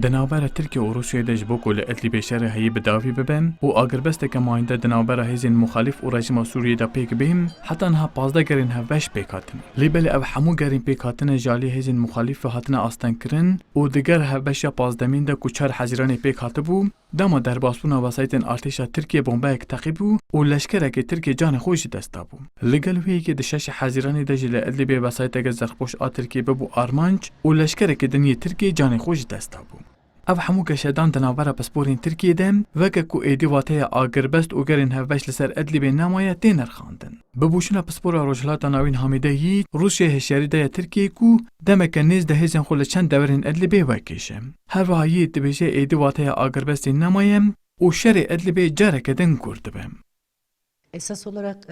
Di navbera Tirkiye û Rûsyayê de ji bo ku li Idlibê şerê heyî bi dawî bibin û agirbesteke mayînde di navbera hêzên muxalîf û rejima Sûriyê de pêk bihîn, heta niha 15 gerên hevbeş pêk hatine. Lêbelê ev hemû gerên pêk hatine ji aliyê hêzên muxalîf ve hatine astenkirin û diger hevbeşa 15 de ku 4 Hezîranê pêk hatibû, dema derbasbûna wesayetên artêşa Tirkiye bombeyek teqîbû û leşkerekê Tirkiye canê xwe jî dest dabû. Li gel wê yekê di 6 Hezîranê de jî li Idlibê wesayeteke zexpoş a Tirkiye bibû armanc û leşkerekê diniyê Tirkiye canê xwe jî dest dabû. Ev hemû geşedan di navbera pisporên Tirkiye de veke ku êdî wateya agirbest û gerên hevbeş li ser Idlibê nemaye tê nirxandin. Bibûşina pispora Rojhilata Navîn Hamîdê yî Rûsyayê hişyarî daye Tirkiyeyê ku demeke nêz di hêzên xwe li çend deverên Idlibê vekêşe. Her wiha yî dibêje êdî wateya agirbestê nemaye û şerê Idlibê careke din gûr dibe. Esas olarak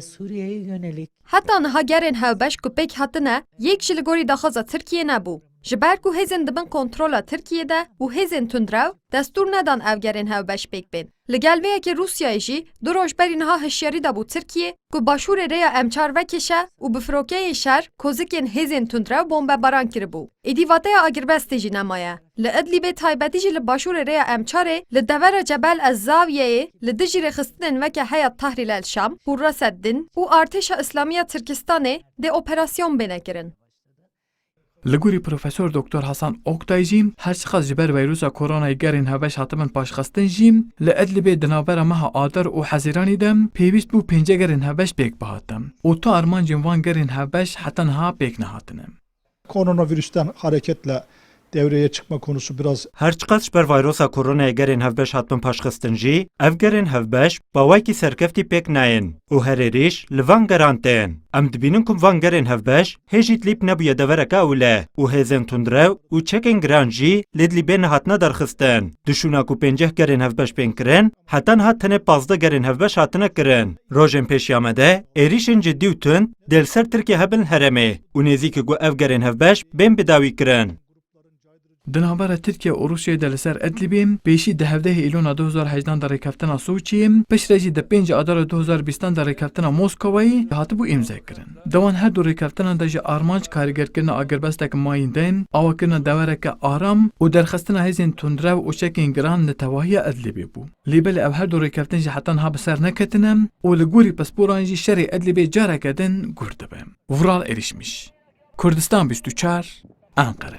Suriye'ye yönelik Heta niha gerên hevbeş ku pêk hatine yek ji li gorî daxwaza Tirkiye nebû. Ji ber ku hêzên dibin kontrola Tirkiye'de û hêzên tundrew destûr nedan ev gerên hevbeş pêk bên. Li gel vê yekê Rûsyayê jî du roj berî niha hişyarî dabû Tirkiye ku başûrê rêya emçar vekêşe û bi firokeyê şer kozikên hêzên tundrew bombebaran kiribû. Êdî wateya agirbestê jî nemaye. Li Idlibê taybetî jî li başûrê rêya emçarê li devera Cebel Ez-Zaviyeyê li dijî rêxistinên veke heya Tahrir el Şam, Hurra Seddin û Artêşa İslamiya Tirkistanê dê operasyon bêne kirin. Li gorî Profesor Dr. Hasan Oktay jî her çiqas ji ber vîrusa koronayê gerên hevbeş hatibin paşxistin jî li Idlibê di navbera meha Adar û Hezîranê de pêwîst bû 5 gerên hevbeş pêk bihatin û tu armancên van gerên hevbeş heta niha pêk nehatine. Koronavirüsten hareketle devreye çıkma konusu biraz Her çiqas ji ber vîrusa koronayê gerên hevbeş hatibin paşxistin jî, ev gerên hevbeş bawekî serkeftî pêk nayên û herê rêş li van geran tên. Em dibînin ku van gerên hevbeş hêjî tlîp nebûye devereke ewle û hêzên tundrew û çekên giran jî li Idlibê nehatine derxistin. Dişûna ku 5 gerên hevbeş pêk kirin, heta niha tenê 15 gerên hevbeş hatine kirin. Rojên pêşiya de êrişên ciddî û tund dêl ser Tirkiye hebin herêmê û nêzîkî ku ev gerên hevbeş bên bidawî kirin. Di navbera Tirkiye û Rûsyayê de li ser Idlibê pêşî di 17 îlona 2018 de rêkeftina Sûçiyê, piştre jî di 5 Adara 2020 de rêkeftina Moskowayê hatibû îmzekirin. Dewan her du rêkeftinan de ji armanc karîgerkirina agirbestek mayîn tên, awakirina devereke aram û derxistina hêzên tundrew û çekên giran li tevahiya Idlibê bû. Lêbelê ev her du rêkeftin jî heta niha bi ser neketine û li gorî pisporan jî şerê Idlibê careke din gûr dibe. Vural êrişmiş. Kurdistan 24 Ankara.